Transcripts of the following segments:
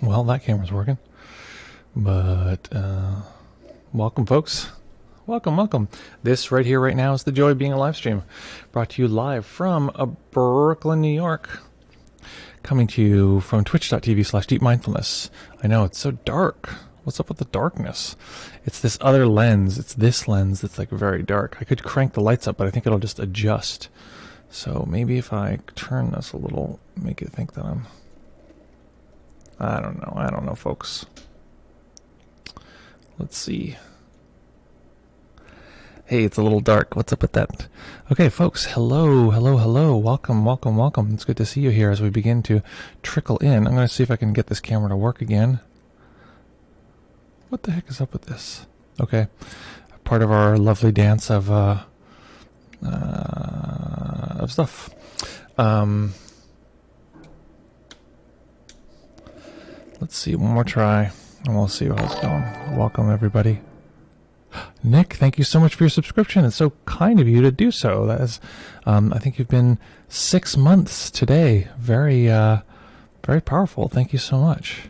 Well, that camera's working. But, welcome, folks. Welcome. This right here, right now, is the joy of being a live stream. Brought to you live from Brooklyn, New York. Coming to you from twitch.tv/deepmindfulness. I know, it's so dark. What's up with the darkness? It's this other lens. It's this lens that's like very dark. I could crank the lights up, but I think it'll just adjust. So maybe if I turn this a little, make it think that I'm... I don't know, folks. Let's see. Hey, it's a little dark. What's up with that? Okay, folks, hello. Welcome. It's good to see you here as we begin to trickle in. I'm going to see if I can get this camera to work again. What the heck is up with this? Okay, part of our lovely dance of stuff. Let's see, one more try, and we'll see how it's going. Welcome, everybody. Nick, thank you so much for your subscription. It's so kind of you to do so. That is, I think you've been 6 months today. Very, very powerful. Thank you so much.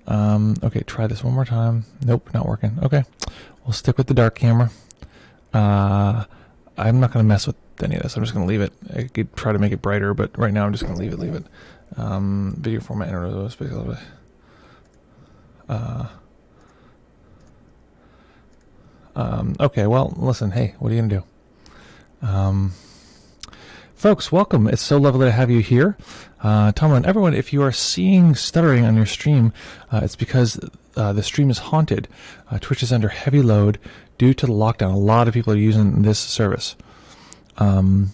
Okay, try this one more time. Nope, not working. Okay, we'll stick with the dark camera. I'm not going to mess with any of this. I'm just going to leave it. I could try to make it brighter, but right now I'm just going to leave it. Video format, space a little bit. Okay, well, listen, hey, what are you going to do? Folks, welcome. It's so lovely to have you here. Tom and everyone, if you are seeing stuttering on your stream, it's because the stream is haunted. Twitch is under heavy load due to the lockdown. A lot of people are using this service. Yeah,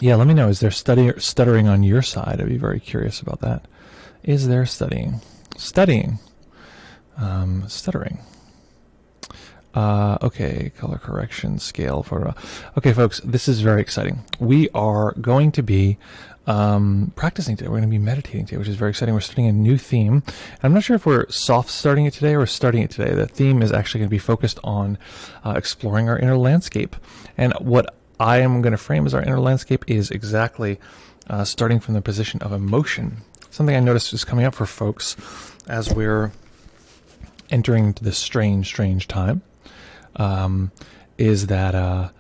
let me know. Is there stuttering on your side? I'd be very curious about that. Is there stuttering? Stuttering. Okay, color correction, scale, photo. Okay, folks, this is very exciting. We are going to be practicing today. We're going to be meditating today, which is very exciting. We're starting a new theme. I'm not sure if we're soft starting it today or starting it today. The theme is actually going to be focused on exploring our inner landscape. And what I am going to frame as our inner landscape is exactly starting from the position of emotion. Something I noticed is coming up for folks as we're entering this strange time. Is that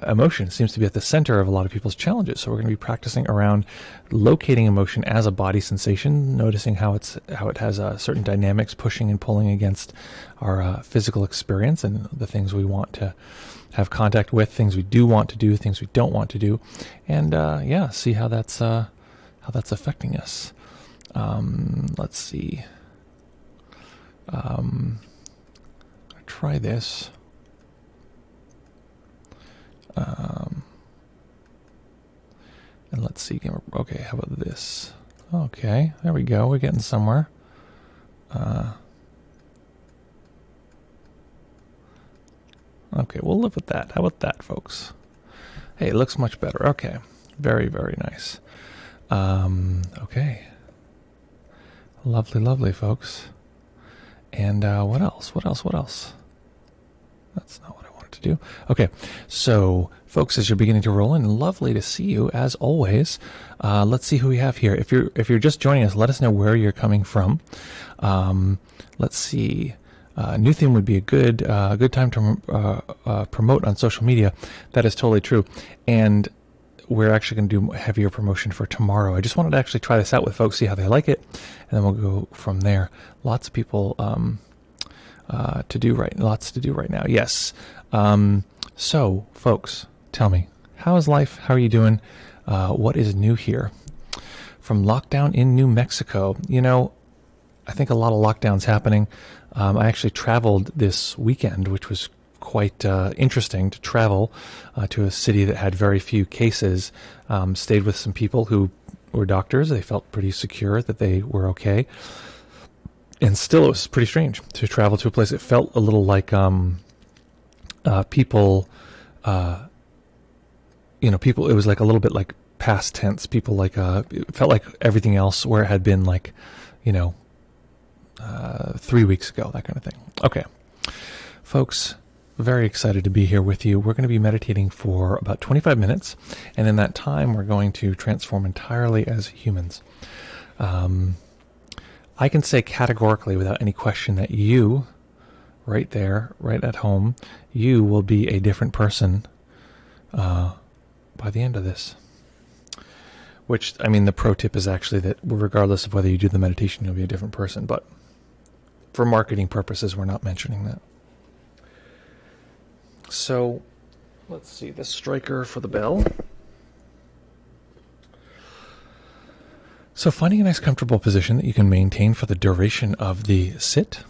emotion seems to be at the center of a lot of people's challenges. So we're going to be practicing around locating emotion as a body sensation, noticing how it has certain dynamics pushing and pulling against our physical experience and the things we want to have contact with, things we do want to do, things we don't want to do, and yeah, see how that's affecting us. Let's see. Try this. And let's see. Okay, how about this? Okay, there we go. We're getting somewhere. Okay, we'll live with that. How about that, folks? Hey, it looks much better. Okay, very, very nice. Okay. Lovely, folks. And what else? That's not what I wanted to do. Okay, so folks, as you're beginning to roll in, lovely to see you as always. Let's see who we have here. If you're just joining us, let us know where you're coming from. Let's see. New theme would be a good time to promote on social media. That is totally true, and we're actually going to do heavier promotion for tomorrow. I just wanted to actually try this out with folks, see how they like it, and then we'll go from there. Lots of people to do right now. Yes. So, folks, tell me, how is life? How are you doing? What is new here? From lockdown in New Mexico, you know, I think a lot of lockdowns happening. I actually traveled this weekend, which was quite interesting to travel to a city that had very few cases. Stayed with some people who were doctors. They felt pretty secure that they were okay. And still, it was pretty strange to travel to a place that felt a little like people, people, it was like a little bit like past tense. People like, it felt like everything else where it had been like, 3 weeks ago, that kind of thing. Okay, folks, very excited to be here with you. We're going to be meditating for about 25 minutes, and in that time, we're going to transform entirely as humans. I can say categorically without any question that you, right there, right at home, you will be a different person by the end of this. Which, I mean, the pro tip is actually that regardless of whether you do the meditation, you'll be a different person. But for marketing purposes, we're not mentioning that. So, let's see, the striker for the bell. So finding a nice comfortable position that you can maintain for the duration of the sit.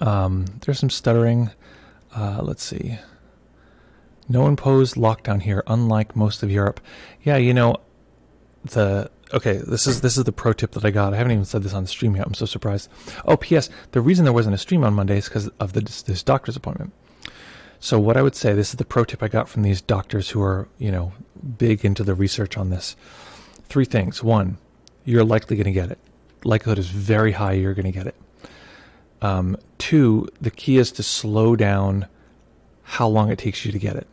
There's some stuttering. Let's see. No imposed lockdown here, unlike most of Europe. Yeah, you know, this is the pro tip that I got. I haven't even said this on the stream yet. I'm so surprised. Oh, P.S. The reason there wasn't a stream on Monday is because of this doctor's appointment. So what I would say, this is the pro tip I got from these doctors who are, you know, big into the research on this. 3 things. 1, you're likely going to get it. Likelihood is very high you're going to get it. 2, the key is to slow down how long it takes you to get it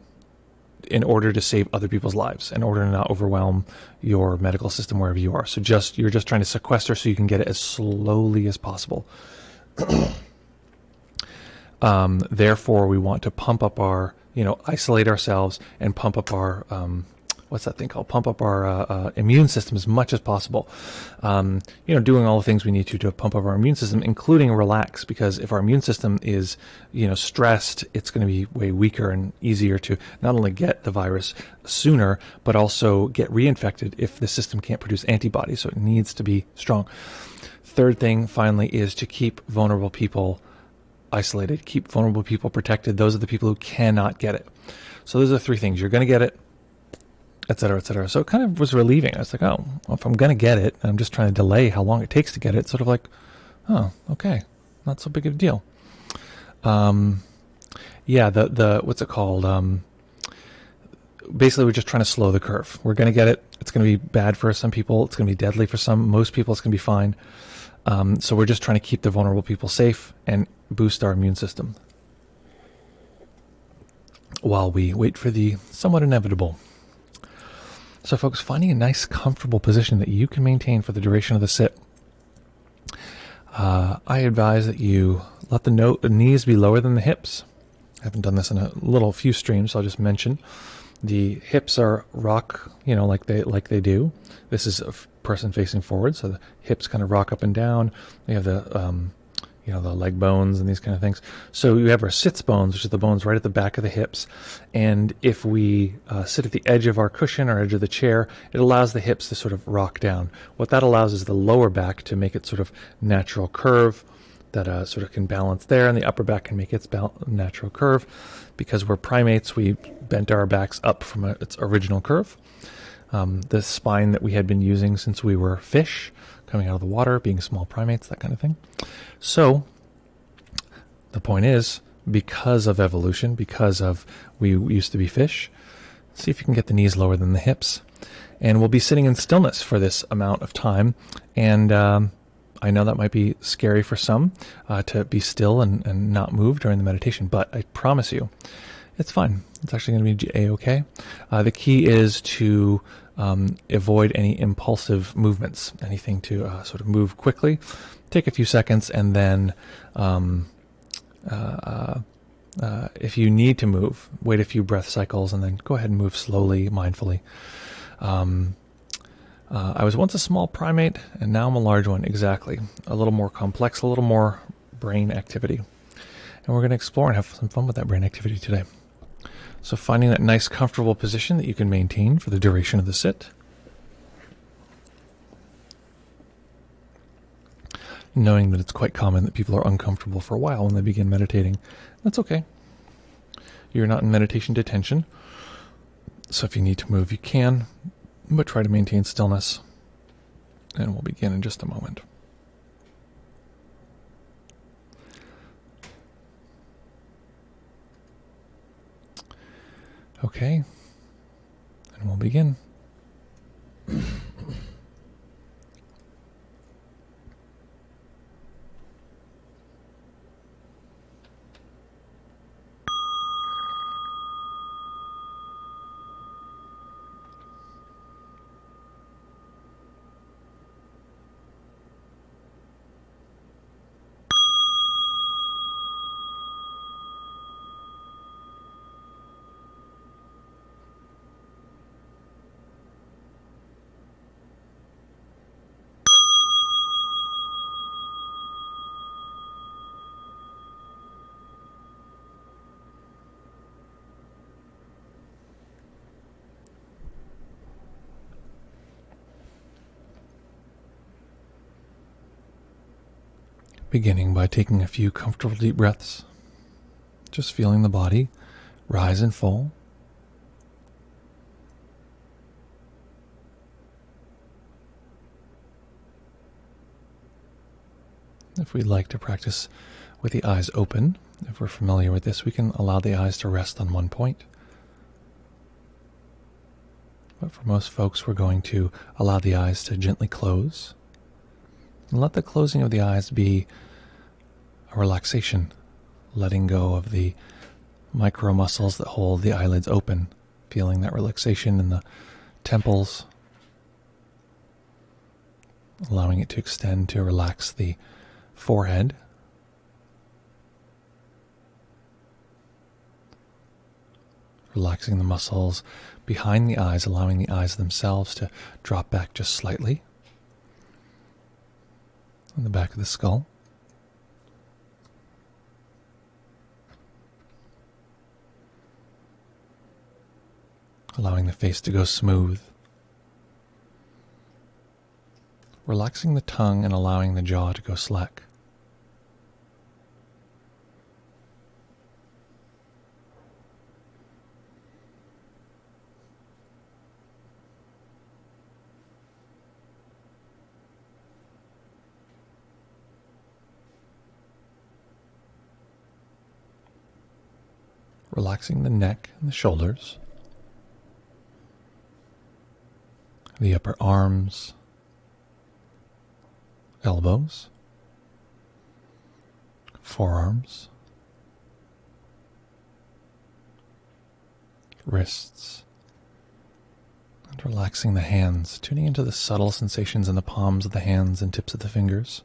in order to save other people's lives, in order to not overwhelm your medical system wherever you are. So you're just trying to sequester so you can get it as slowly as possible. Therefore, we want to pump up our, isolate ourselves and pump up our, what's that thing called? Pump up our immune system as much as possible. Doing all the things we need to pump up our immune system, including relax, because if our immune system is, stressed, it's going to be way weaker and easier to not only get the virus sooner, but also get reinfected if the system can't produce antibodies. So it needs to be strong. Third thing, finally, is to keep vulnerable people isolated, keep vulnerable people protected. Those are the people who cannot get it. So those are 3 things. You're going to get it, et cetera, et cetera. So it kind of was relieving. I was like, oh, well, if I'm going to get it, and I'm just trying to delay how long it takes to get it, it's sort of like, oh, okay, not so big of a deal. The what's it called? Basically, we're just trying to slow the curve. We're going to get it. It's going to be bad for some people. It's going to be deadly for some. Most people, it's going to be fine. So we're just trying to keep the vulnerable people safe and boost our immune system while we wait for the somewhat inevitable. So folks, finding a nice comfortable position that you can maintain for the duration of the sit. I advise that you let the knees be lower than the hips. I haven't done this in a few streams, so I'll just mention. The hips are rock, like they do. This is a person facing forward, so the hips kind of rock up and down. We have the the leg bones and these kind of things. So you have our sits bones, which are the bones right at the back of the hips. And if we sit at the edge of our cushion or edge of the chair, it allows the hips to sort of rock down. What that allows is the lower back to make its sort of natural curve that sort of can balance there, and the upper back can make its natural curve. Because we're primates, we bent our backs up from its original curve. The spine that we had been using since we were fish, coming out of the water, being small primates, that kind of thing. So the point is, because of evolution, because of we used to be fish, see if you can get the knees lower than the hips. And we'll be sitting in stillness for this amount of time. And I know that might be scary for some to be still and not move during the meditation, but I promise you, it's fine. It's actually going to be A-okay. The key is to avoid any impulsive movements, anything to sort of move quickly, take a few seconds, and then if you need to move, wait a few breath cycles, and then go ahead and move slowly, mindfully. I was once a small primate, and now I'm a large one, exactly. A little more complex, a little more brain activity. And we're going to explore and have some fun with that brain activity today. So finding that nice, comfortable position that you can maintain for the duration of the sit. Knowing that it's quite common that people are uncomfortable for a while when they begin meditating. That's okay. You're not in meditation detention. So if you need to move, you can, but try to maintain stillness. And we'll begin in just a moment. Okay, and we'll begin. Beginning by taking a few comfortable deep breaths, just feeling the body rise and fall. If we'd like to practice with the eyes open, if we're familiar with this, we can allow the eyes to rest on one point. But for most folks, we're going to allow the eyes to gently close. And let the closing of the eyes be a relaxation, letting go of the micro muscles that hold the eyelids open, feeling that relaxation in the temples, allowing it to extend to relax the forehead, relaxing the muscles behind the eyes, allowing the eyes themselves to drop back just slightly on the back of the skull. Allowing the face to go smooth. Relaxing the tongue and allowing the jaw to go slack. Relaxing the neck and the shoulders, the upper arms, elbows, forearms, wrists, and relaxing the hands, tuning into the subtle sensations in the palms of the hands and tips of the fingers.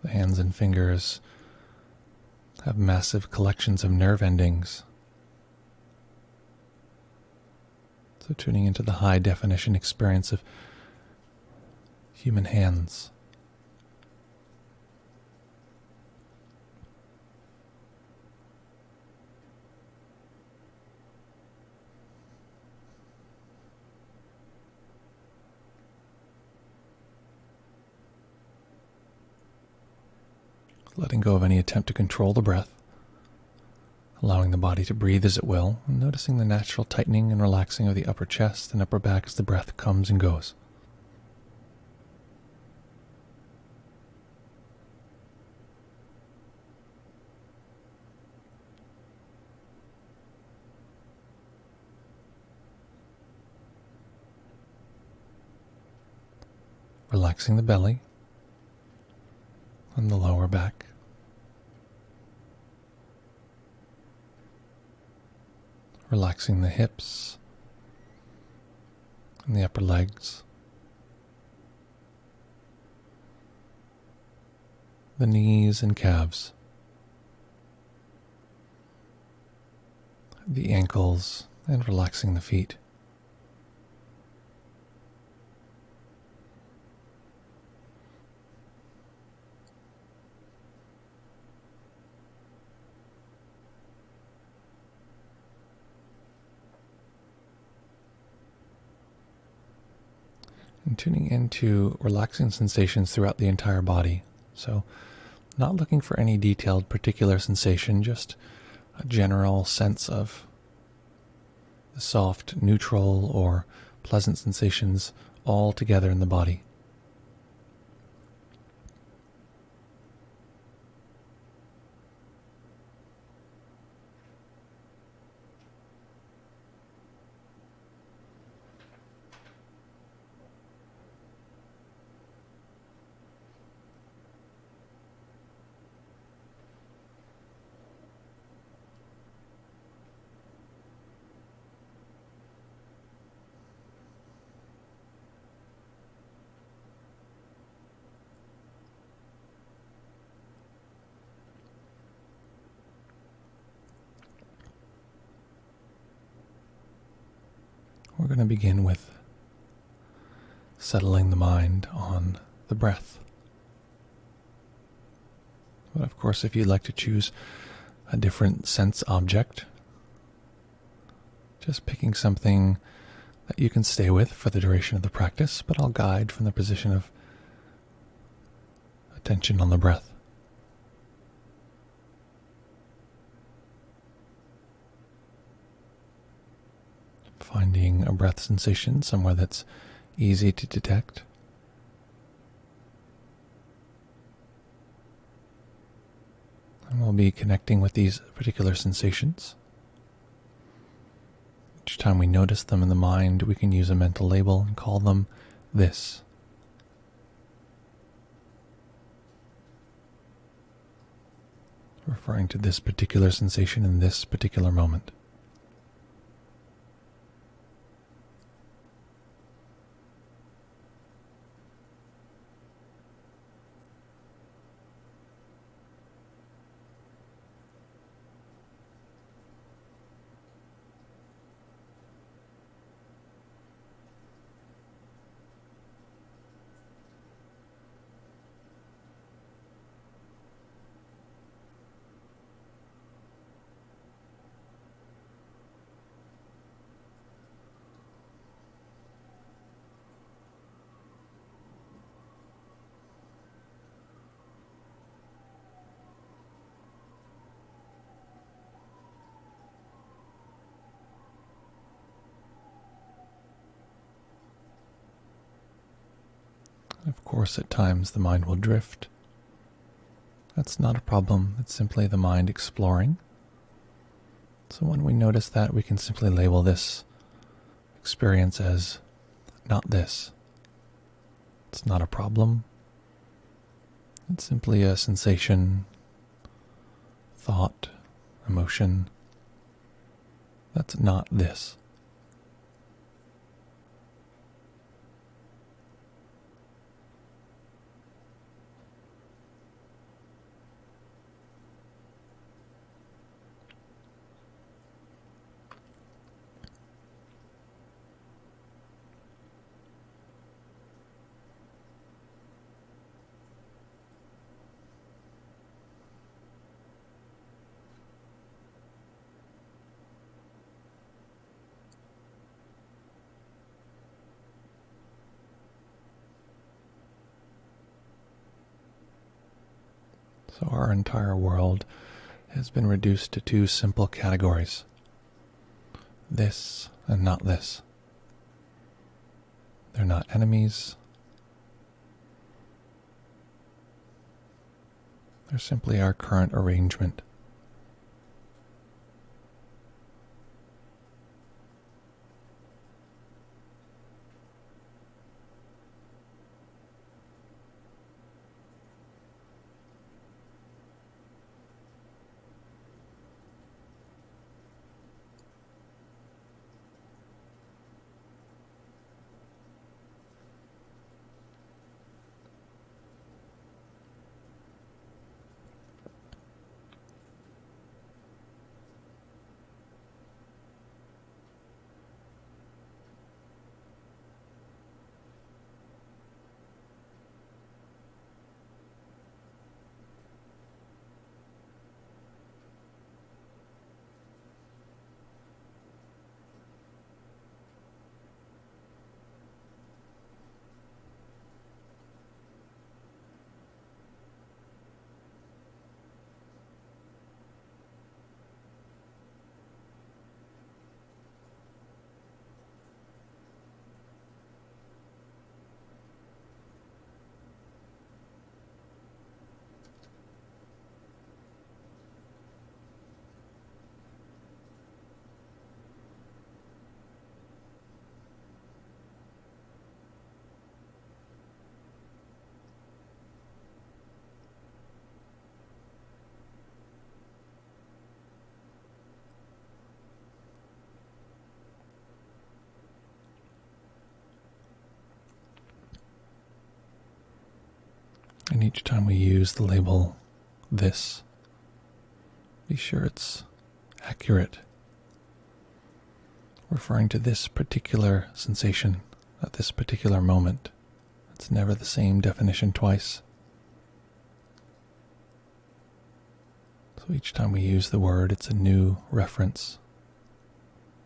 The hands and fingers have massive collections of nerve endings. So tuning into the high definition experience of human hands. Letting go of any attempt to control the breath, allowing the body to breathe as it will, and noticing the natural tightening and relaxing of the upper chest and upper back as the breath comes and goes. Relaxing the belly and the lower back. Relaxing the hips and the upper legs, the knees and calves, the ankles, and relaxing the feet. And tuning into relaxing sensations throughout the entire body. So not looking for any detailed particular sensation, just a general sense of the soft, neutral, or pleasant sensations all together in the body. We're going to begin with settling the mind on the breath. But of course, if you'd like to choose a different sense object, just picking something that you can stay with for the duration of the practice, but I'll guide from the position of attention on the breath. Finding a breath sensation somewhere that's easy to detect. And we'll be connecting with these particular sensations. Each time we notice them in the mind, we can use a mental label and call them this. Referring to this particular sensation in this particular moment. Of course, at times the mind will drift. That's not a problem. It's simply the mind exploring. So when we notice that, we can simply label this experience as not this. It's not a problem. It's simply a sensation, thought, emotion. That's not this. So our entire world has been reduced to two simple categories. This and not this. They're not enemies. They're simply our current arrangement. And each time we use the label this, be sure it's accurate, referring to this particular sensation at this particular moment. It's never the same definition twice. So each time we use the word, it's a new reference,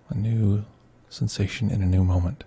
a new sensation in a new moment.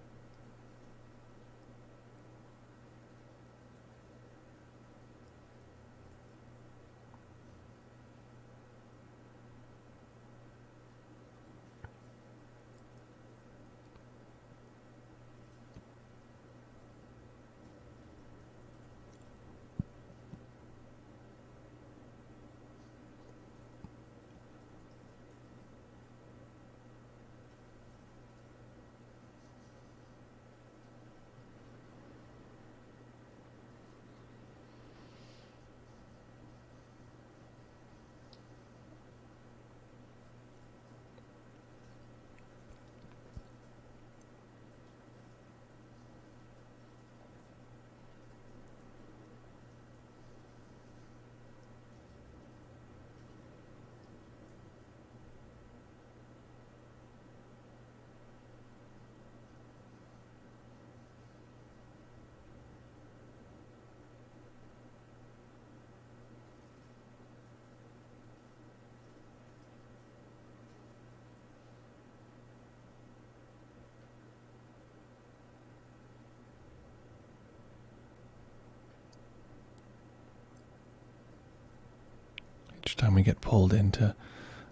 Each time we get pulled into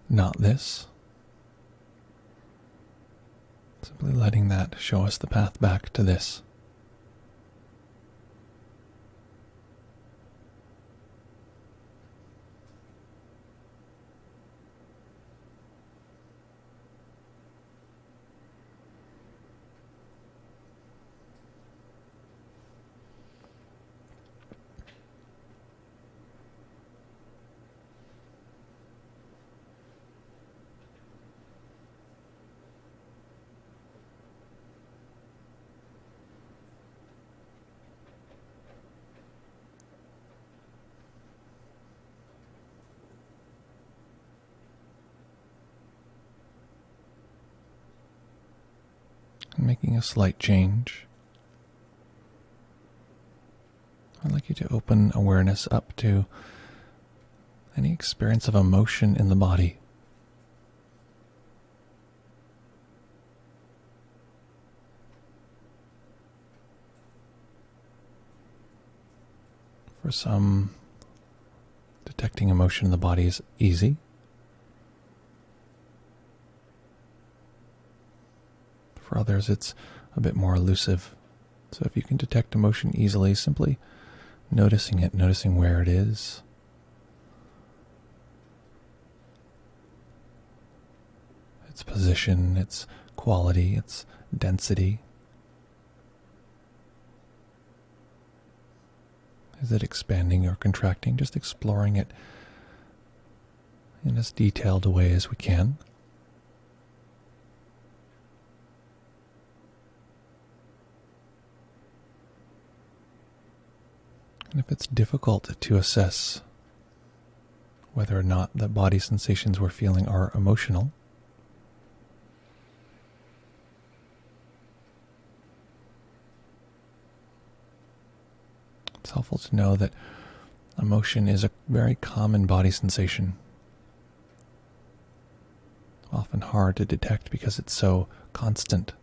not this, simply letting that show us the path back to this. And making a slight change, I'd like you to open awareness up to any experience of emotion in the body. For some, detecting emotion in the body is easy. For others, it's a bit more elusive. So if you can detect emotion easily, simply noticing it, noticing where it is. Its position, its quality, its density. Is it expanding or contracting? Just exploring it in as detailed a way as we can. And if it's difficult to assess whether or not the body sensations we're feeling are emotional, it's helpful to know that emotion is a very common body sensation. Often hard to detect because it's so constant.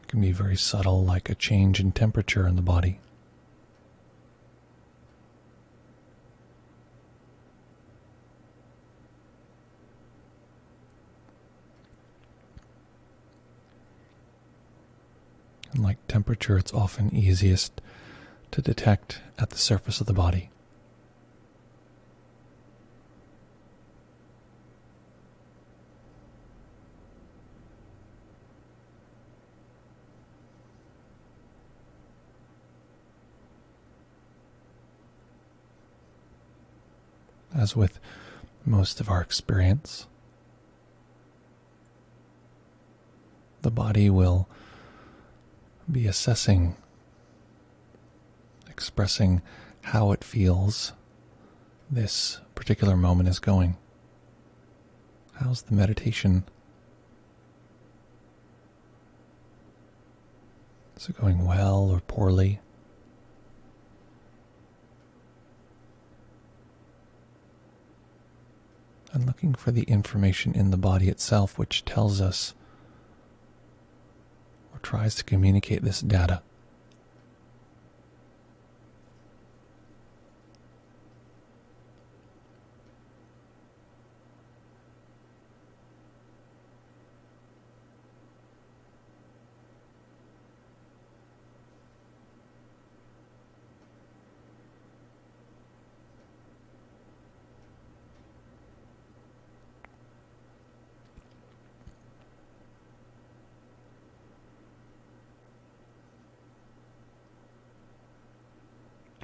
It can be very subtle, like a change in temperature in the body. And like temperature, it's often easiest to detect at the surface of the body. As with most of our experience, the body will be assessing, expressing how it feels this particular moment is going. How's the meditation? Is it going well or poorly? and looking for the information in the body itself which tells us or tries to communicate this data.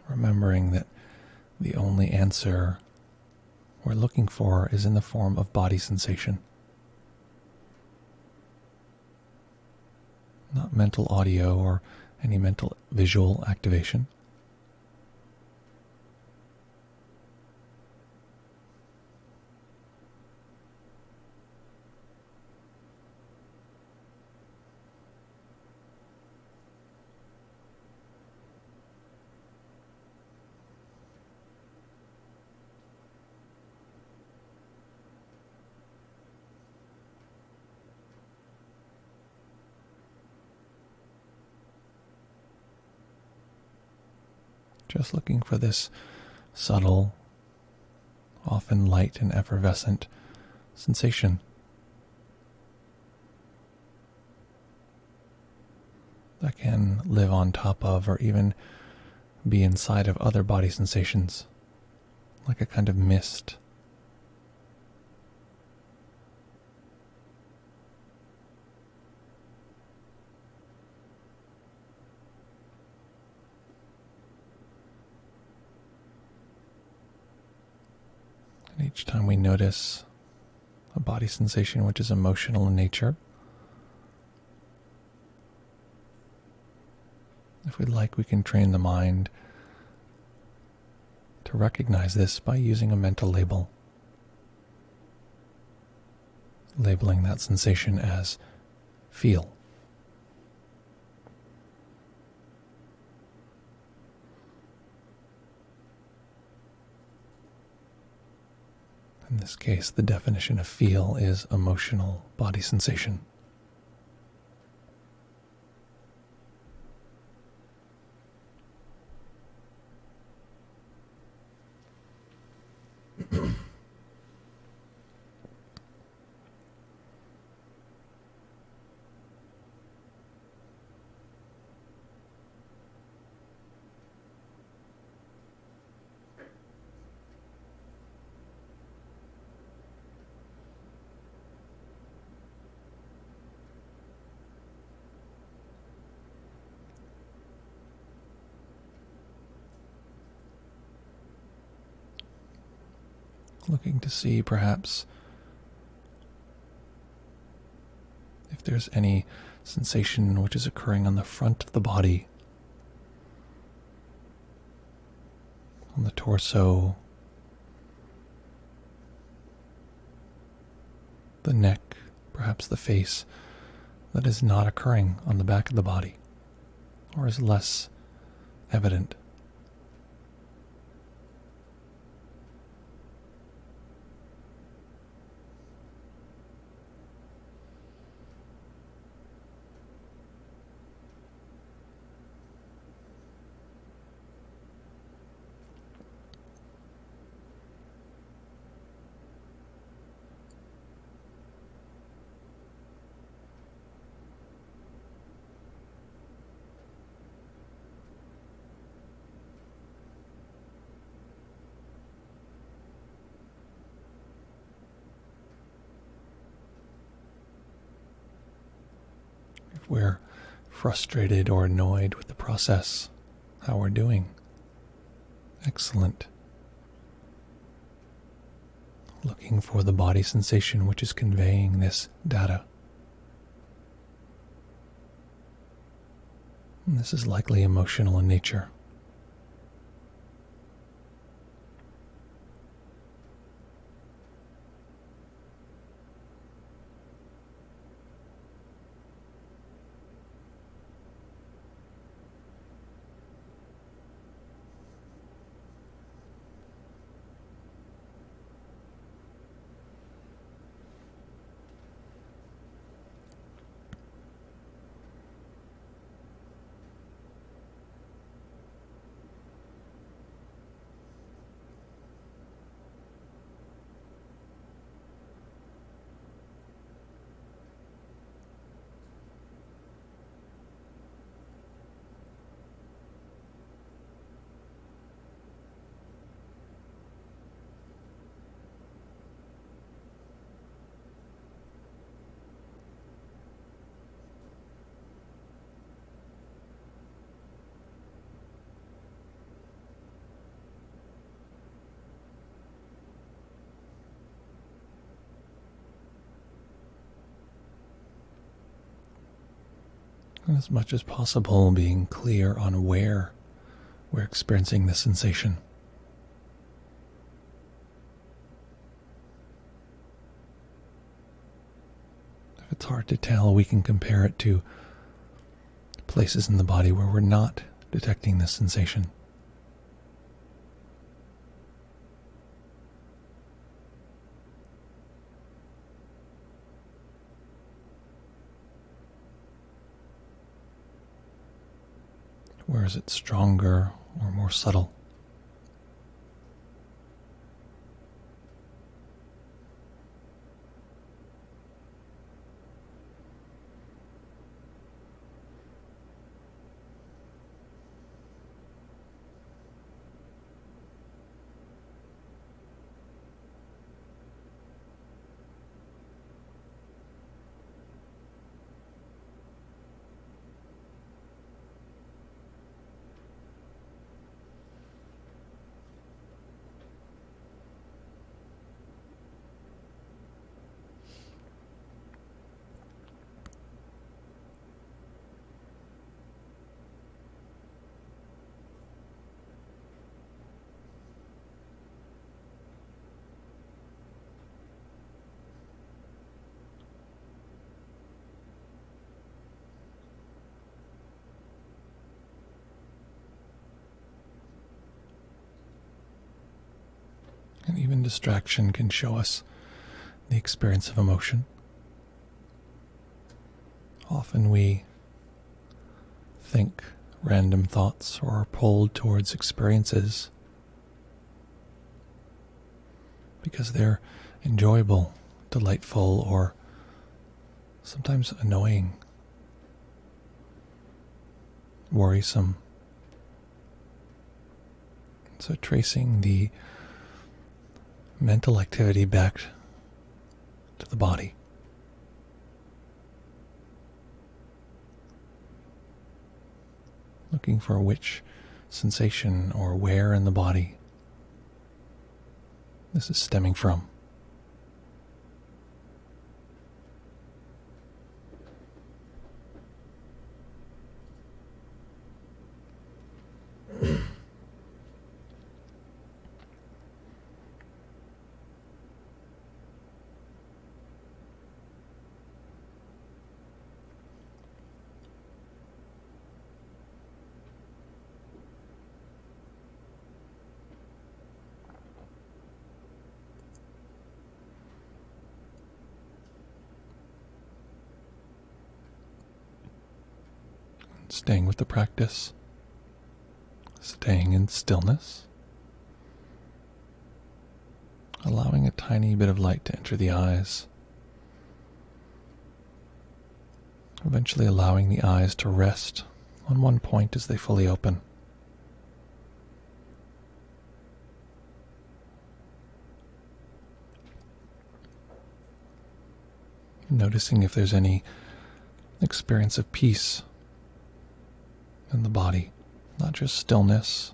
Remembering that the only answer we're looking for is in the form of body sensation, not mental audio or any mental visual activation. Just looking for this subtle, often light and effervescent sensation. That can live on top of or even be inside of other body sensations, like a kind of mist. And each time we notice a body sensation which is emotional in nature, if we'd like, we can train the mind to recognize this by using a mental label, labeling that sensation as feel. In this case, the definition of feel is emotional body sensation. Looking to see perhaps if there's any sensation which is occurring on the front of the body, on the torso, the neck, perhaps the face, that is not occurring on the back of the body, or is less evident. If we're frustrated or annoyed with the process, how we're doing. Excellent. Looking for the body sensation which is conveying this data. And this is likely emotional in nature. And as much as possible, being clear on where we're experiencing the sensation. If it's hard to tell, we can compare it to places in the body where we're not detecting this sensation. Where is it stronger or more subtle? And even distraction can show us the experience of emotion. Often we think random thoughts or are pulled towards experiences because they're enjoyable, delightful, or sometimes annoying, worrisome. So tracing the mental activity back to the body. Looking for which sensation or where in the body this is stemming from. Staying with the practice, staying in stillness, allowing a tiny bit of light to enter the eyes, eventually allowing the eyes to rest on one point as they fully open. Noticing if there's any experience of peace in the body, not just stillness,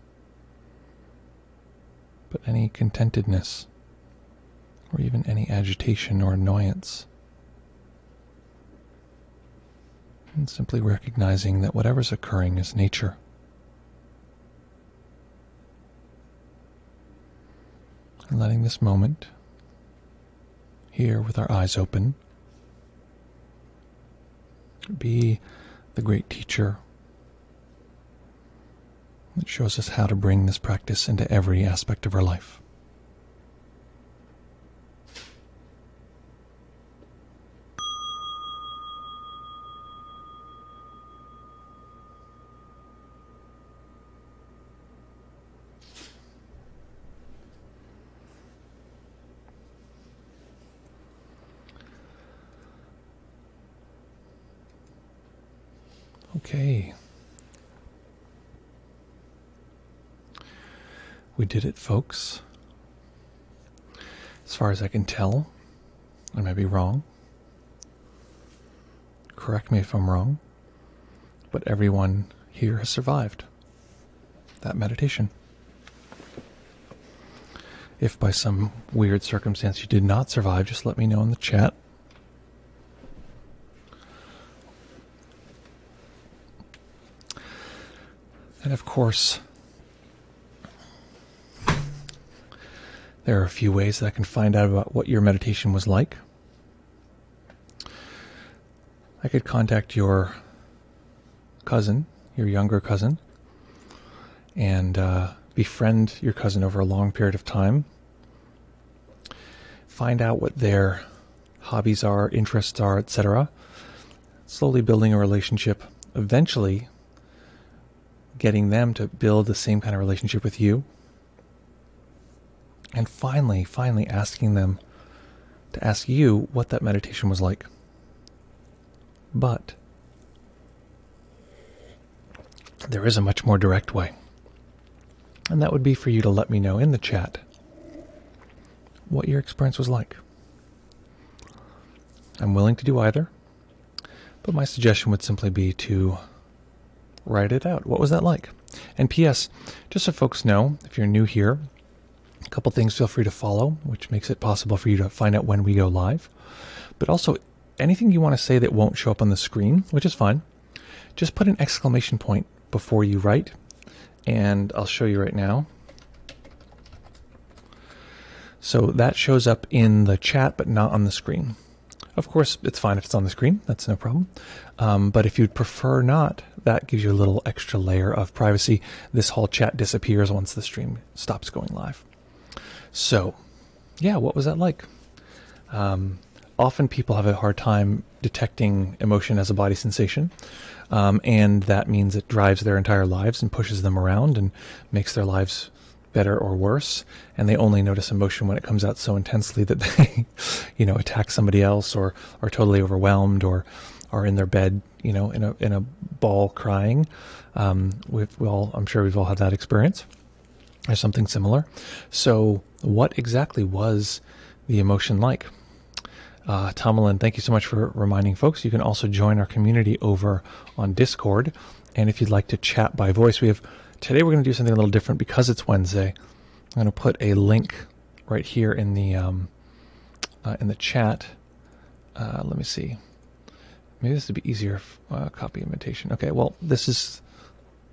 but any contentedness, or even any agitation or annoyance. And simply recognizing that whatever's occurring is nature. And letting this moment, here with our eyes open, be the great teacher that shows us how to bring this practice into every aspect of our life. Okay. We did it, folks. As far as I can tell, I may be wrong. Correct me if I'm wrong. But everyone here has survived that meditation. If by some weird circumstance you did not survive, just let me know in the chat. course, there are a few ways that I can find out about what your meditation was like. I could contact your cousin, your younger cousin, and befriend your cousin over a long period of time. Find out what their hobbies are, interests are, etc. Slowly building a relationship, eventually getting them to build the same kind of relationship with you. And finally asking them to ask you what that meditation was like. But there is a much more direct way. And that would be for you to let me know in the chat what your experience was like. I'm willing to do either, but my suggestion would simply be to write it out. What was that like? And P.S., just so folks know, if you're new here, a couple things feel free to follow, which makes it possible for you to find out when we go live. But also, anything you want to say that won't show up on the screen, which is fine, just put an exclamation point before you write, and I'll show you right now. So that shows up in the chat, but not on the screen. Of course, it's fine if it's on the screen. That's no problem. But if you'd prefer not, that gives you a little extra layer of privacy. This whole chat disappears once the stream stops going live. So, yeah, what was that like? Often people have a hard time detecting emotion as a body sensation, and that means it drives their entire lives and pushes them around and makes their lives better or worse, and they only notice emotion when it comes out so intensely that they, attack somebody else, or are totally overwhelmed, or are in their bed, in a ball crying. I'm sure we've all had that experience, or something similar. So, what exactly was the emotion like? Tamalin, thank you so much for reminding folks. You can also join our community over on Discord, and if you'd like to chat by voice, today we're going to do something a little different because it's Wednesday. I'm going to put a link right here in the chat. Let me see. Maybe this would be easier. Copy invitation. Okay. Well, this is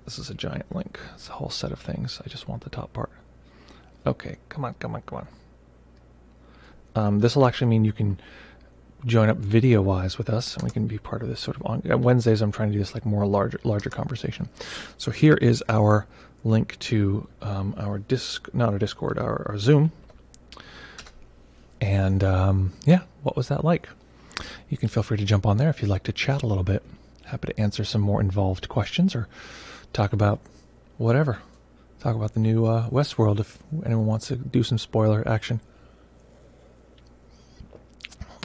a giant link. It's a whole set of things. I just want the top part. Okay. Come on. This will actually mean you can join up video-wise with us, and we can be part of this sort of on Wednesdays. I'm trying to do this like more larger conversation. So here is our link to our Zoom. And what was that like? You can feel free to jump on there if you'd like to chat a little bit. Happy to answer some more involved questions or talk about whatever. Talk about the new Westworld if anyone wants to do some spoiler action.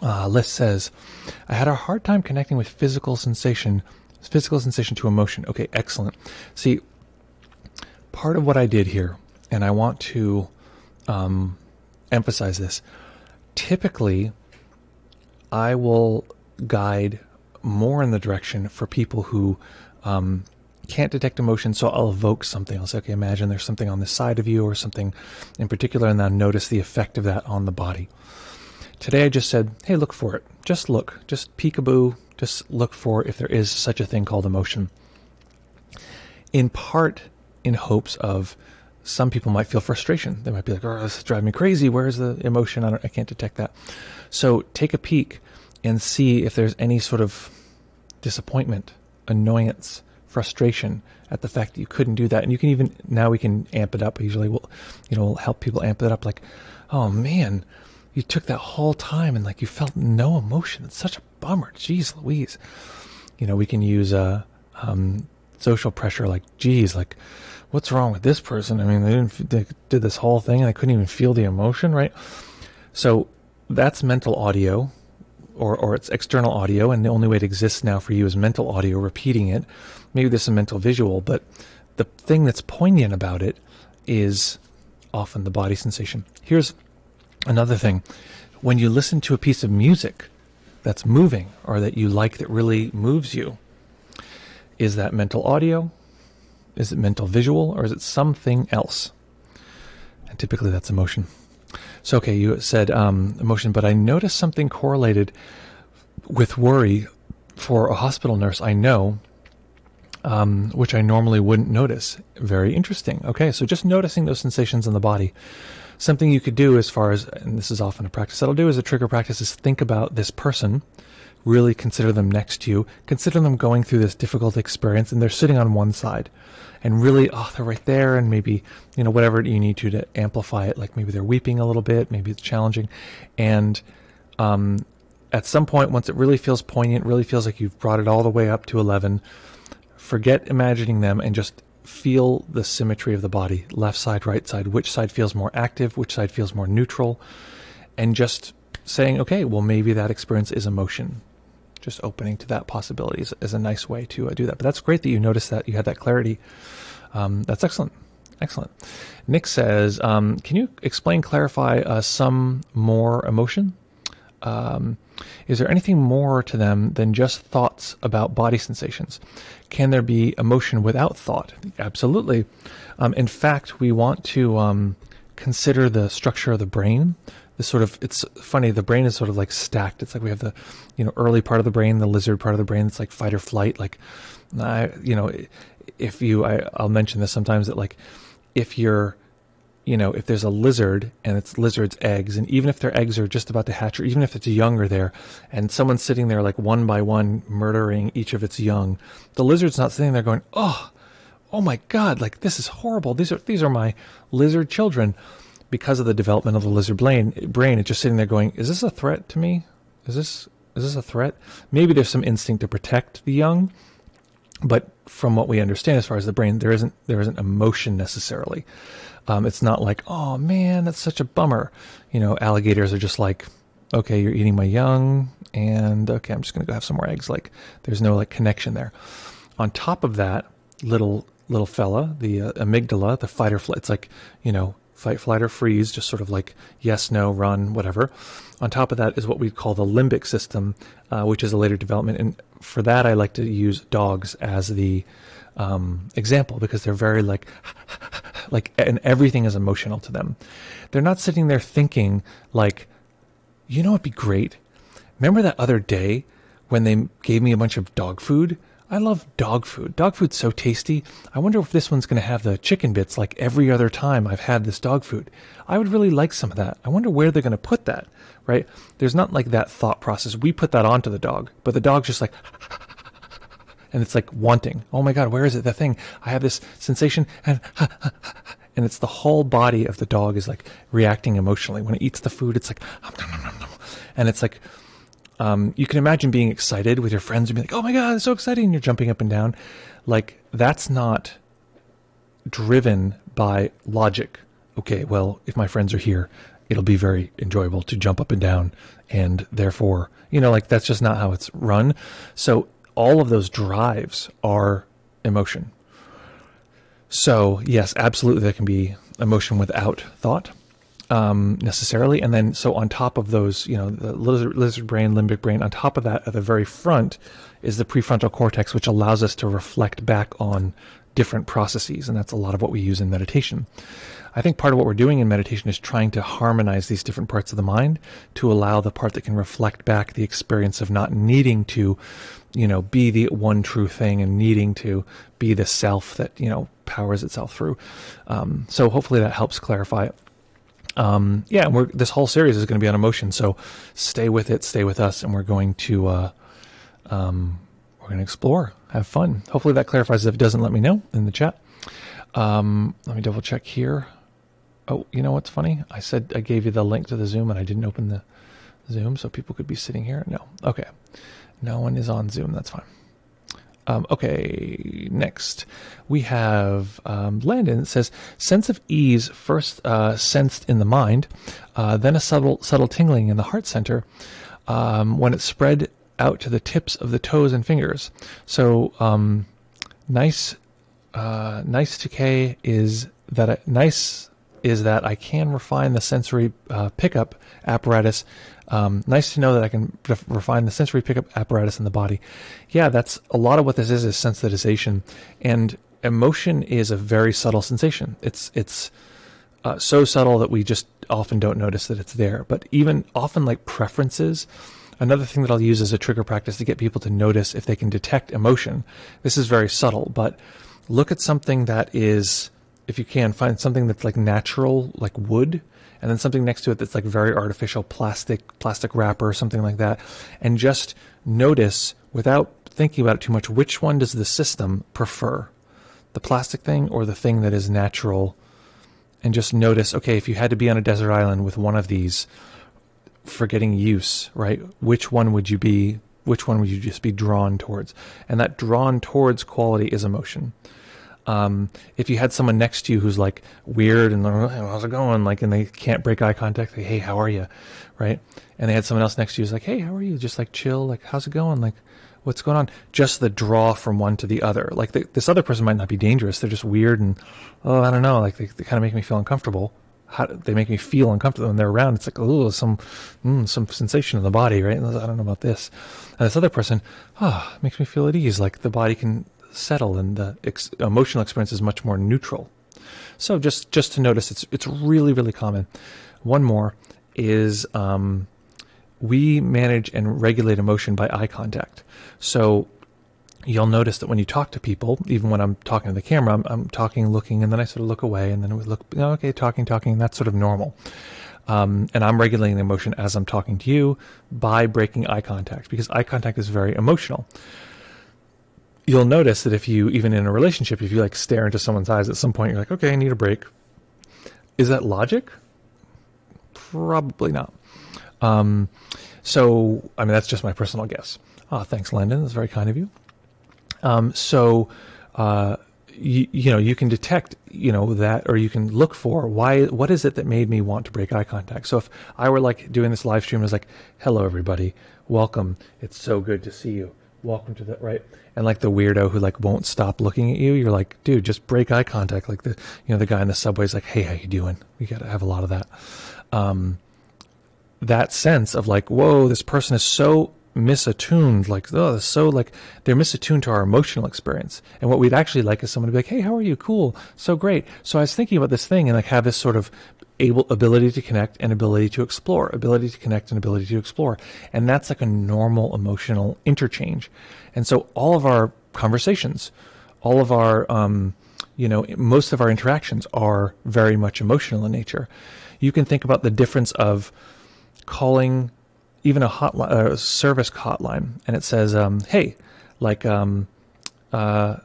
Liz says, I had a hard time connecting with physical sensation to emotion. Okay, excellent. See, part of what I did here, and I want to emphasize this, typically I will guide more in the direction for people who can't detect emotion, so I'll evoke something. I'll say, okay, imagine there's something on the side of you or something in particular, and then notice the effect of that on the body. Today I just said, hey, look for it. Just look. Just peekaboo. Just look for if there is such a thing called emotion. In part, in hopes of some people might feel frustration. They might be like, oh, this is driving me crazy. Where's the emotion? I can't detect that. So take a peek and see if there's any sort of disappointment, annoyance, frustration at the fact that you couldn't do that. And you can even, now we can amp it up. Usually we'll help people amp it up like, oh man, you took that whole time and like you felt no emotion. It's such a bummer. Jeez Louise. We can use social pressure like, geez, like what's wrong with this person? I mean, they did this whole thing and I couldn't even feel the emotion, right? So that's mental audio or it's external audio, and the only way it exists now for you is mental audio repeating it. Maybe there's some mental visual, but the thing that's poignant about it is often the body sensation. Here's another thing. When you listen to a piece of music that's moving or that you like, that really moves you, is that mental audio? Is it mental visual? Or is it something else? And typically that's emotion. So, okay, you said emotion, but I noticed something correlated with worry for a hospital nurse I know. which I normally wouldn't notice. Very interesting. Okay, so just noticing those sensations in the body. Something you could do as far as, and this is often a practice that I'll do as a trigger practice, is think about this person, really consider them next to you, consider them going through this difficult experience, and they're sitting on one side. And really, oh, they're right there, and maybe, whatever you need to amplify it, like maybe they're weeping a little bit, maybe it's challenging. And at some point, once it really feels poignant, really feels like you've brought it all the way up to 11, forget imagining them and just feel the symmetry of the body, left side, right side, which side feels more active, which side feels more neutral, and just saying, okay, well, maybe that experience is emotion. Just opening to that possibility is a nice way to do that. But that's great that you noticed that, you had that clarity. That's excellent. Excellent. Nick says, can you explain, clarify some more emotion? Is there anything more to them than just thoughts about body sensations? Can there be emotion without thought? Absolutely. In fact, we want to consider the structure of the brain. It's funny, the brain is sort of like stacked. It's like we have the, early part of the brain, the lizard part of the brain. It's like fight or flight. Like, I'll mention this sometimes, that like, if there's a lizard and it's lizard's eggs, and even if their eggs are just about to hatch, or even if it's younger there, and someone's sitting there like one by one murdering each of its young, the lizard's not sitting there going, oh my God, like this is horrible. These are my lizard children. Because of the development of the lizard brain, it's just sitting there going, is this a threat to me? Is this a threat? Maybe there's some instinct to protect the young, but from what we understand as far as the brain, there isn't emotion necessarily. It's not like, oh man, that's such a bummer. Alligators are just like, okay, you're eating my young, and okay, I'm just going to go have some more eggs. Like, there's no like connection there. On top of that, little fella, the amygdala, the fight or flight, it's like, fight, flight, or freeze, just sort of like yes, no, run, whatever. On top of that is what we call the limbic system, which is a later development. And for that, I like to use dogs as the example, because they're very like, and everything is emotional to them. They're not sitting there thinking like, it'd be great. Remember that other day when they gave me a bunch of dog food? I love dog food. Dog food's so tasty. I wonder if this one's going to have the chicken bits like every other time I've had this dog food. I would really like some of that. I wonder where they're going to put that, right? There's not like that thought process. We put that onto the dog, but the dog's just like, and it's like wanting. Oh my God, where is it? The thing. I have this sensation, and it's the whole body of the dog is like reacting emotionally. When it eats the food, it's like, and it's like, you can imagine being excited with your friends and be like, oh my God, it's so exciting. And you're jumping up and down. Like, that's not driven by logic. Okay, well, if my friends are here, it'll be very enjoyable to jump up and down. And therefore, that's just not how it's run. So all of those drives are emotion. So yes, absolutely, there can be emotion without thought. Necessarily. And then, so on top of those, the lizard brain, limbic brain, on top of that, at the very front is the prefrontal cortex, which allows us to reflect back on different processes. And that's a lot of what we use in meditation. I think part of what we're doing in meditation is trying to harmonize these different parts of the mind to allow the part that can reflect back the experience of not needing to, be the one true thing and needing to be the self that, powers itself through. So hopefully that helps clarify it. This whole series is going to be on emotion, so stay with it, stay with us, and we're going to explore, have fun. Hopefully that clarifies. If it doesn't, let me know in the chat. Let me double check here. Oh, you know what's funny? I said I gave you the link to the Zoom, and I didn't open the Zoom, so people could be sitting here. No, okay, no one is on Zoom. That's fine. Okay, next we have Landon. It says, sense of ease first sensed in the mind, then a subtle tingling in the heart center when it spread out to the tips of the toes and fingers. So nice to K is that I can refine the sensory pickup apparatus. Nice to know that I can refine the sensory pickup apparatus in the body. Yeah, that's a lot of what this is sensitization. And emotion is a very subtle sensation. It's so subtle that we just often don't notice that it's there. But even often like preferences Another thing that I'll use as a trigger practice to get people to notice if they can detect emotion. This is very subtle, but look at something that is, if you can, find something that's like natural, like wood, and then something next to it that's like very artificial, plastic wrapper or something like that, and just notice without thinking about it too much, which one does the system prefer? The plastic thing or the thing that is natural? And just notice, okay, if you had to be on a desert island with one of these, forgetting use, right? Which one would you just be drawn towards? And that drawn towards quality is emotion. If you had someone next to you who's like weird and how's it going, like, and they can't break eye contact, like, hey, how are you, right? And they had someone else next to you who's like, hey, how are you? Just like chill, like, how's it going, like, what's going on? Just the draw from one to the other. Like this other person might not be dangerous. They're just weird and, oh, I don't know, like they kind of make me feel uncomfortable. They make me feel uncomfortable when they're around. It's like, oh, some sensation in the body, right? I don't know about this. And this other person, makes me feel at ease. Like the body can settle and the emotional experience is much more neutral. So just to notice, it's really, really common. One more is we manage and regulate emotion by eye contact. So you'll notice that when you talk to people, even when I'm talking to the camera, I'm talking, looking, and then I sort of look away, and then we look, okay, talking, that's sort of normal. And I'm regulating the emotion as I'm talking to you by breaking eye contact, because eye contact is very emotional. You'll notice that if you, even in a relationship, if you like stare into someone's eyes at some point, you're like, okay, I need a break. Is that logic? Probably not. So, I mean, that's just my personal guess. Thanks, Landon. That's very kind of you. You can detect, that, or you can look for what is it that made me want to break eye contact. So if I were like doing this live stream, I was like, hello, everybody, welcome. It's so good to see you. Welcome to the, right. And like the weirdo who like won't stop looking at you, you're like, dude, just break eye contact. Like the guy in the subway is like, hey, how you doing? We got to have a lot of that. That sense of like, whoa, this person is so misattuned, like, oh, so like they're misattuned to our emotional experience. And what we'd actually like is someone to be like, hey, how are you? Cool. So great. So I was thinking about this thing and like have this sort of ability to connect and ability to explore, ability to connect and ability to explore. And that's like a normal emotional interchange. And so all of our conversations, all of our, most of our interactions are very much emotional in nature. You can think about the difference of calling even a hotline, a service hotline, and it says, hey, like, hey, how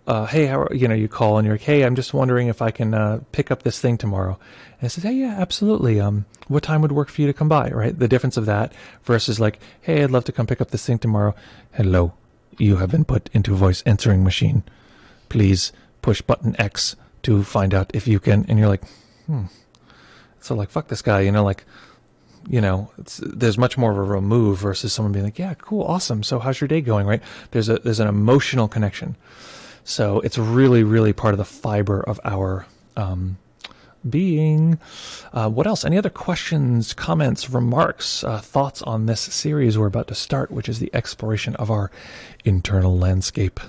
are, you call and you're like, hey, I'm just wondering if I can pick up this thing tomorrow. And it says, hey, yeah, absolutely. What time would work for you to come by, right? The difference of that versus like, hey, I'd love to come pick up this thing tomorrow. Hello, you have been put into voice answering machine. Please push button X to find out if you can. And you're like, So like, fuck this guy, there's much more of a remove versus someone being like, yeah, cool, awesome. So how's your day going, right? There's an emotional connection. So it's really, really part of the fiber of our being. What else? Any other questions, comments, remarks, thoughts on this series we're about to start, which is the exploration of our internal landscape?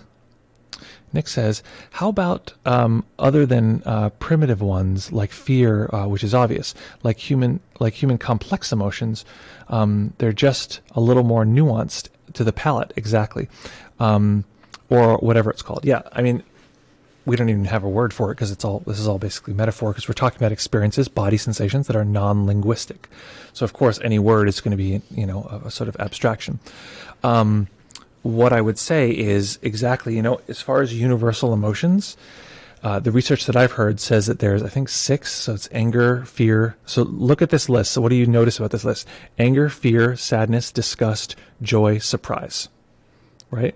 Nick says, how about other than primitive ones like fear, which is obvious, like human complex emotions, they're just a little more nuanced to the palate, exactly, or whatever it's called. Yeah, I mean, we don't even have a word for it because this is all basically metaphor, because we're talking about experiences, body sensations that are non-linguistic. So of course, any word is going to be a sort of abstraction. What I would say is exactly, as far as universal emotions, the research that I've heard says that there's, I think, 6. So it's anger, fear. So look at this list. So what do you notice about this list? Anger, fear, sadness, disgust, joy, surprise, right?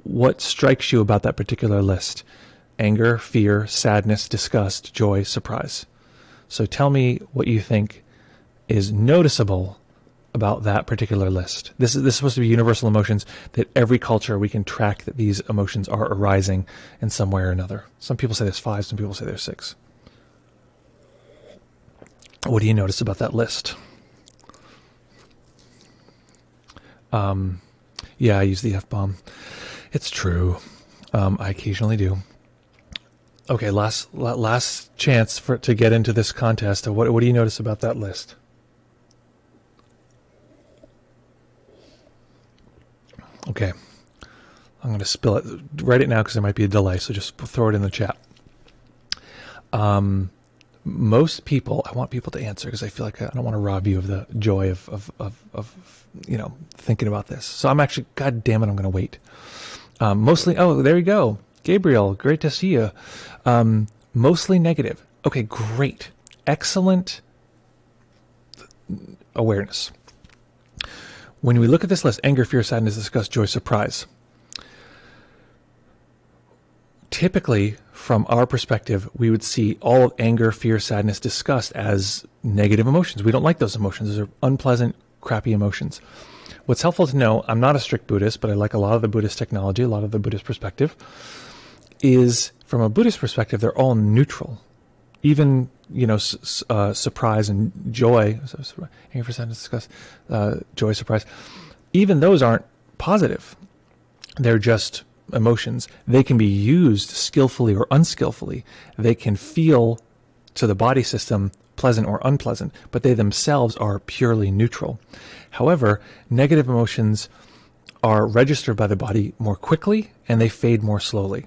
What strikes you about that particular list? Anger, fear, sadness, disgust, joy, surprise. So tell me what you think is noticeable about that particular list. This is supposed to be universal emotions that every culture we can track that these emotions are arising in some way or another. Some people say there's 5, some people say there's 6. What do you notice about that list? Yeah, I use the F-bomb. It's true. I occasionally do. Okay, last chance to get into this contest. What do you notice about that list? Okay, I'm going to spill it. Write it now because there might be a delay, so just throw it in the chat. Most people, I want people to answer because I feel like I don't want to rob you of the joy of thinking about this. So I'm actually, God damn it, I'm going to wait. Mostly, oh, there you go. Gabriel, great to see you. Mostly negative. Okay, great. Excellent awareness. When we look at this list, anger, fear, sadness, disgust, joy, surprise. Typically, from our perspective, we would see all of anger, fear, sadness, disgust as negative emotions. We don't like those emotions. Those are unpleasant, crappy emotions. What's helpful to know, I'm not a strict Buddhist, but I like a lot of the Buddhist technology, a lot of the Buddhist perspective, is from a Buddhist perspective, they're all neutral. Even, surprise and joy, anger, for sadness, disgust, joy, surprise, even those aren't positive. They're just emotions. They can be used skillfully or unskillfully. They can feel to the body system pleasant or unpleasant, but they themselves are purely neutral. However, negative emotions are registered by the body more quickly and they fade more slowly.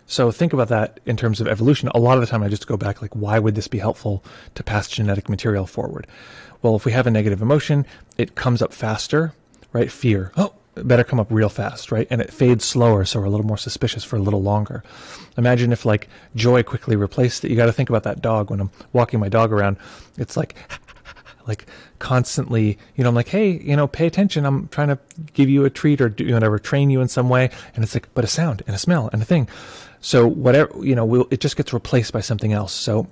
So think about that in terms of evolution. A lot of the time I just go back, like, why would this be helpful to pass genetic material forward? Well, if we have a negative emotion, it comes up faster, right? Fear. Oh, it better come up real fast, right? And it fades slower, so we're a little more suspicious for a little longer. Imagine if, like, joy quickly replaced it. You got to think about that dog. When I'm walking my dog around, it's like constantly, I'm like, hey, pay attention. I'm trying to give you a treat or do whatever, train you in some way. And it's like, but a sound and a smell and a thing. So whatever, it just gets replaced by something else. So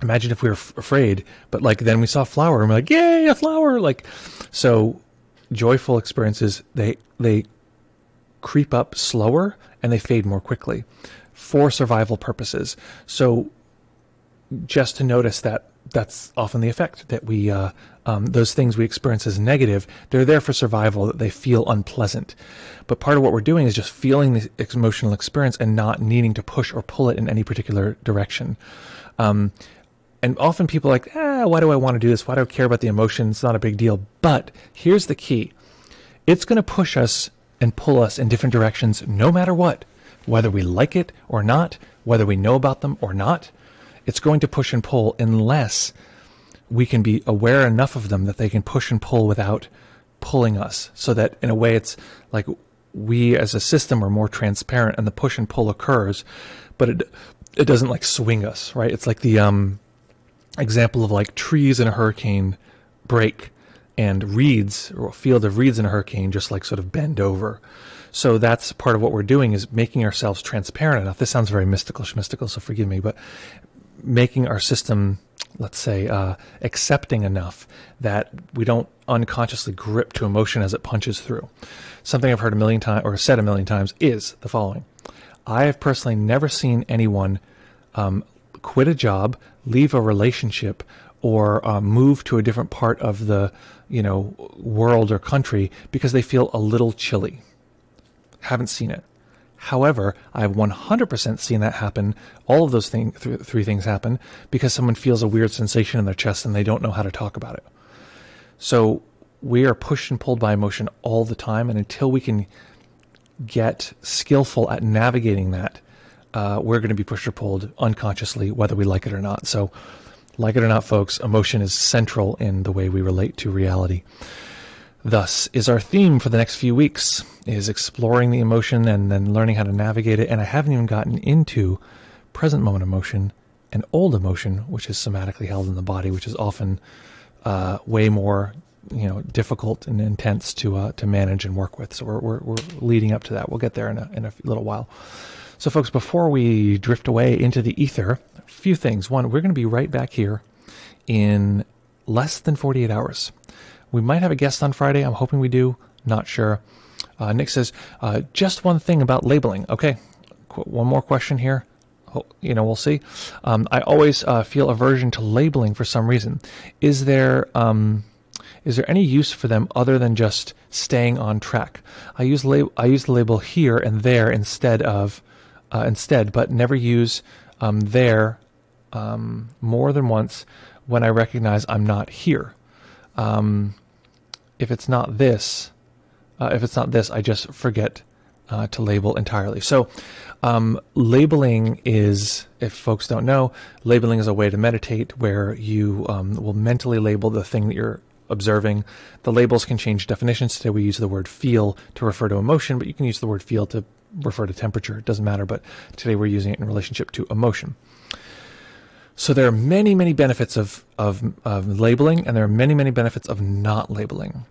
imagine if we were afraid, but like then we saw a flower and we're like, yay, a flower. Like, so joyful experiences, they creep up slower and they fade more quickly for survival purposes. So just to notice that that's often the effect, that we those things we experience as negative, they're there for survival, that they feel unpleasant. But part of what we're doing is just feeling the emotional experience and not needing to push or pull it in any particular direction. And often people are like, why do I want to do this? Why do I care about the emotion? It's not a big deal. But here's the key. It's going to push us and pull us in different directions no matter what. Whether we like it or not, whether we know about them or not, it's going to push and pull unless we can be aware enough of them that they can push and pull without pulling us. So that in a way it's like we as a system are more transparent and the push and pull occurs, but it doesn't like swing us, right? It's like the example of like trees in a hurricane break and reeds, or a field of reeds in a hurricane, just like sort of bend over. So that's part of what we're doing, is making ourselves transparent enough. This sounds very mystical, so forgive me, but making our system, let's say, accepting enough that we don't unconsciously grip to emotion as it punches through. Something I've heard a million times, or said a million times, is the following. I have personally never seen anyone quit a job, leave a relationship, or move to a different part of the world or country because they feel a little chilly. Haven't seen it. However, I've 100% seen that happen. All of those three things happen because someone feels a weird sensation in their chest and they don't know how to talk about it. So we are pushed and pulled by emotion all the time, and until we can get skillful at navigating that, we're going to be pushed or pulled unconsciously, whether we like it or not. So, like it or not, folks, emotion is central in the way we relate to reality. Thus is our theme for the next few weeks, is exploring the emotion and then learning how to navigate it. And I haven't even gotten into present moment emotion and old emotion, which is somatically held in the body, which is often way more difficult and intense to manage and work with. So we're leading up to that. We'll get there in a little while. So folks, before we drift away into the ether, a few things. One, we're going to be right back here in less than 48 hours. We might have a guest on Friday. I'm hoping we do. Not sure. Nick says, just one thing about labeling. Okay, one more question here. We'll see. I always feel aversion to labeling for some reason. Is there any use for them other than just staying on track? I use the label here and there instead, but never use there more than once when I recognize I'm not here. If it's not this, if it's not this, I just forget to label entirely. So labeling is, if folks don't know, labeling is a way to meditate where you will mentally label the thing that you're observing. The labels can change definitions. Today we use the word feel to refer to emotion, but you can use the word feel to refer to temperature. It doesn't matter, but today we're using it in relationship to emotion. So there are many, many benefits of labeling, and there are many, many benefits of not labeling.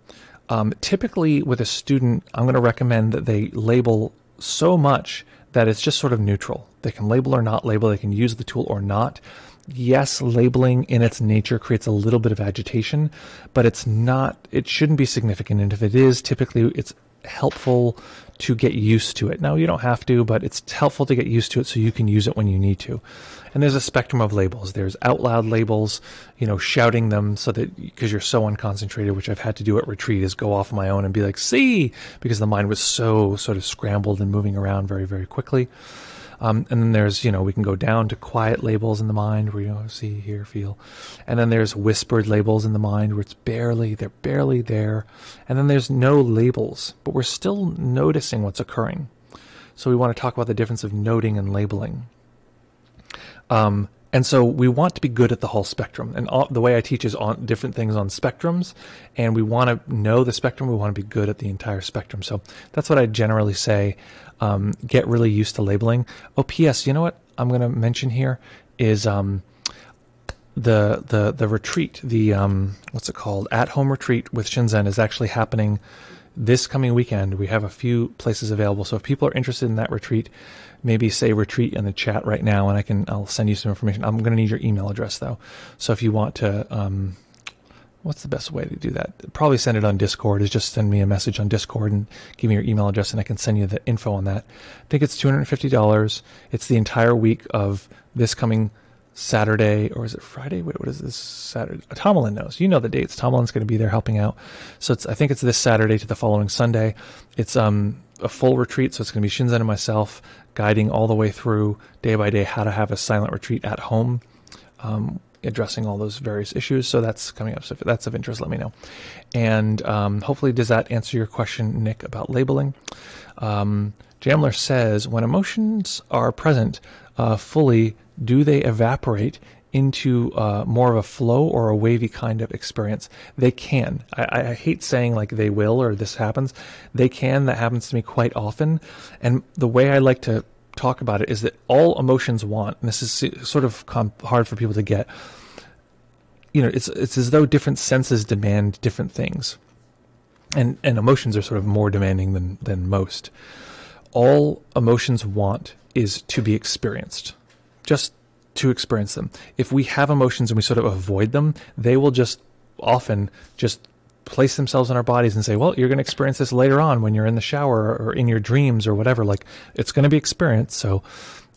Typically with a student, I'm going to recommend that they label so much that it's just sort of neutral. They can label or not label, they can use the tool or not. Yes, labeling in its nature creates a little bit of agitation, but it shouldn't be significant. And if it is, typically it's helpful to get used to it. Now, you don't have to, but it's helpful to get used to it so you can use it when you need to. And there's a spectrum of labels. There's out loud labels, shouting them so that, because you're so unconcentrated, which I've had to do at retreat, is go off on my own and be like, see, because the mind was so sort of scrambled and moving around very, very quickly. And then there's, we can go down to quiet labels in the mind where see, hear, feel. And then there's whispered labels in the mind where they're barely there. And then there's no labels, but we're still noticing what's occurring. So we want to talk about the difference of noting and labeling. And so we want to be good at the whole spectrum. And the way I teach is on different things on spectrums. And we want to know the spectrum. We want to be good at the entire spectrum. So that's what I generally say. Get really used to labeling. Oh, P.S. You know what I'm going to mention here is the retreat. What's it called? At-home retreat with Shinzen is actually happening this coming weekend. We have a few places available. So if people are interested in that retreat, maybe say retreat in the chat right now, and I'll send you some information. I'm going to need your email address though. So if you want to, what's the best way to do that? Probably send it on Discord. Is just send me a message on Discord and give me your email address, and I can send you the info on that. I think it's $250. It's the entire week of this coming Saturday, or is it Friday? Wait, what is this Saturday? Tomalin knows. You know the dates. Tomalin's going to be there helping out. So I think it's this Saturday to the following Sunday. It's a full retreat, so it's going to be Shinzen and myself guiding all the way through day by day how to have a silent retreat at home, addressing all those various issues. So that's coming up. So if that's of interest, let me know. And hopefully, does that answer your question, Nick, about labeling? Jamler says, when emotions are present fully, do they evaporate into more of a flow or a wavy kind of experience? They can. I hate saying like they will or this happens. They can. That happens to me quite often. And the way I like to talk about it is that all emotions want, and this is sort of hard for people to get, it's as though different senses demand different things. And emotions are sort of more demanding than most. All emotions want is to be experienced. Just to experience them. If we have emotions and we sort of avoid them, they will just often just place themselves in our bodies and say, well, you're going to experience this later on when you're in the shower or in your dreams or whatever. Like, it's going to be experienced. So,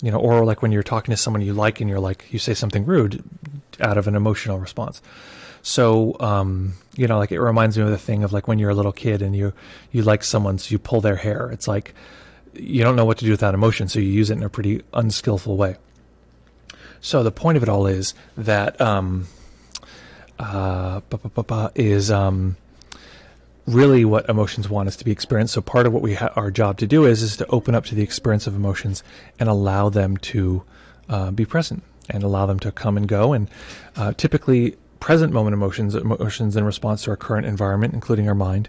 or like when you're talking to someone you like and you say something rude out of an emotional response. So, like it reminds me of the thing of like when you're a little kid and you like someone, so you pull their hair. It's like, you don't know what to do with that emotion, so you use it in a pretty unskillful way. So the point of it all is that really what emotions want is to be experienced. So part of what our job to do is to open up to the experience of emotions and allow them to be present and allow them to come and go. And typically present moment emotions in response to our current environment, including our mind,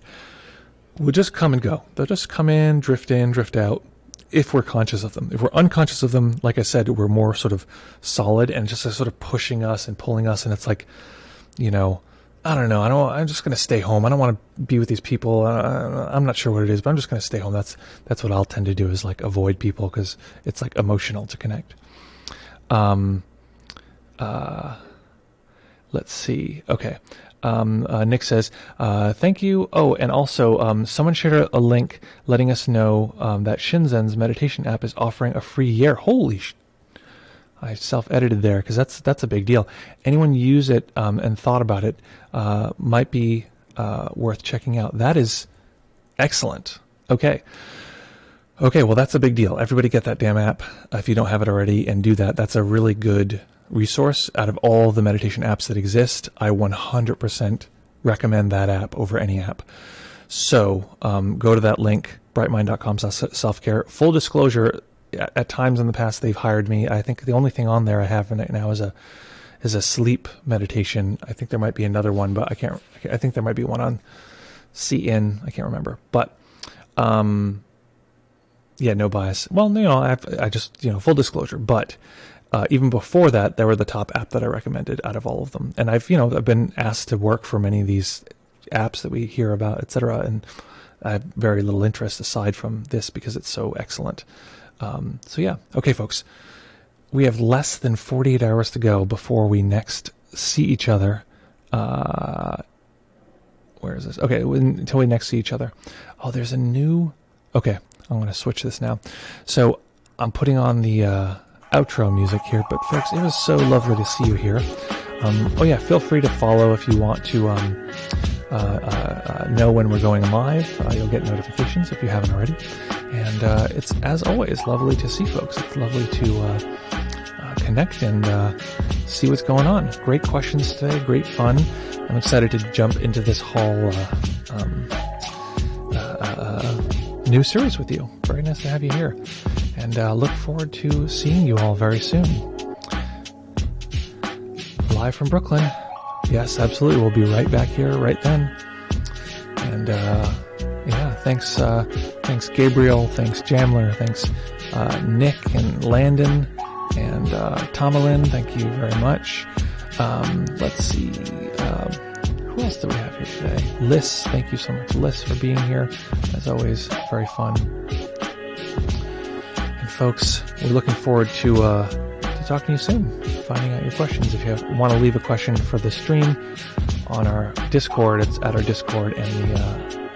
will just come and go. They'll just come in, drift out. If we're conscious of them. If we're unconscious of them, like I said, we're more sort of solid and just sort of pushing us and pulling us. And it's like, I don't know. I'm just going to stay home. I don't want to be with these people. I'm not sure what it is, but I'm just going to stay home. That's what I'll tend to do, is like avoid people because it's like emotional to connect. Let's see. Okay. Nick says, thank you. Oh, and also, someone shared a link letting us know that Shinzen's meditation app is offering a free year. Holy I self-edited there because that's a big deal. Anyone use it and thought about it might be worth checking out. That is excellent. Okay, well, that's a big deal. Everybody get that damn app if you don't have it already and do that. That's a really good resource. Out of all the meditation apps that exist, I 100% recommend that app over any app. So go to that link, brightmind.com/selfcare. Full disclosure, at times in the past they've hired me. I think the only thing on there I have right now is a sleep meditation. I think there might be another one, but I think there might be one on CN. I can't remember. But yeah, no bias. Well, I just, full disclosure. But even before that, they were the top app that I recommended out of all of them. And I've been asked to work for many of these apps that we hear about, etc. And I have very little interest aside from this because it's so excellent. So yeah, okay, folks. We have less than 48 hours to go before we next see each other. Where is this? Okay, until we next see each other. Oh, there's a new... Okay, I'm going to switch this now. So I'm putting on the outro music here, but folks, it was so lovely to see you here. Oh yeah, feel free to follow if you want to know when we're going live. You'll get notifications if you haven't already. And it's, as always, lovely to see folks. It's lovely to connect and see what's going on. Great questions today, great fun. I'm excited to jump into this whole new series with you. Very nice to have you here. And look forward to seeing you all very soon. Live from Brooklyn. Yes, absolutely. We'll be right back here right then. And yeah, thanks Gabriel, thanks Jamler, thanks Nick and Landon and Tomalyn. Thank you very much. Let's see. Who else do we have here today? Liz, thank you so much, Liz, for being here. As always, very fun. And folks, we're looking forward to talking to you soon, finding out your questions. If you want to leave a question for the stream on our Discord, it's at our Discord, and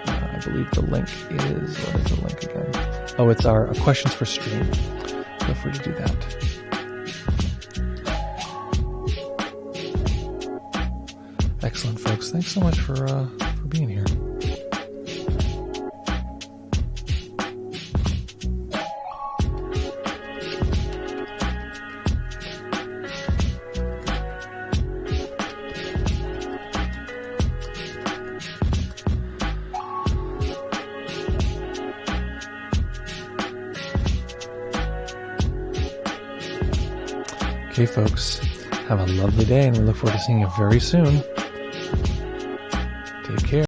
I believe the link is, what is the link again? Oh, it's our questions for stream. Feel free to do that. Excellent, folks. Thanks so much for being here. Okay, folks, have a lovely day, and we look forward to seeing you very soon. Take care.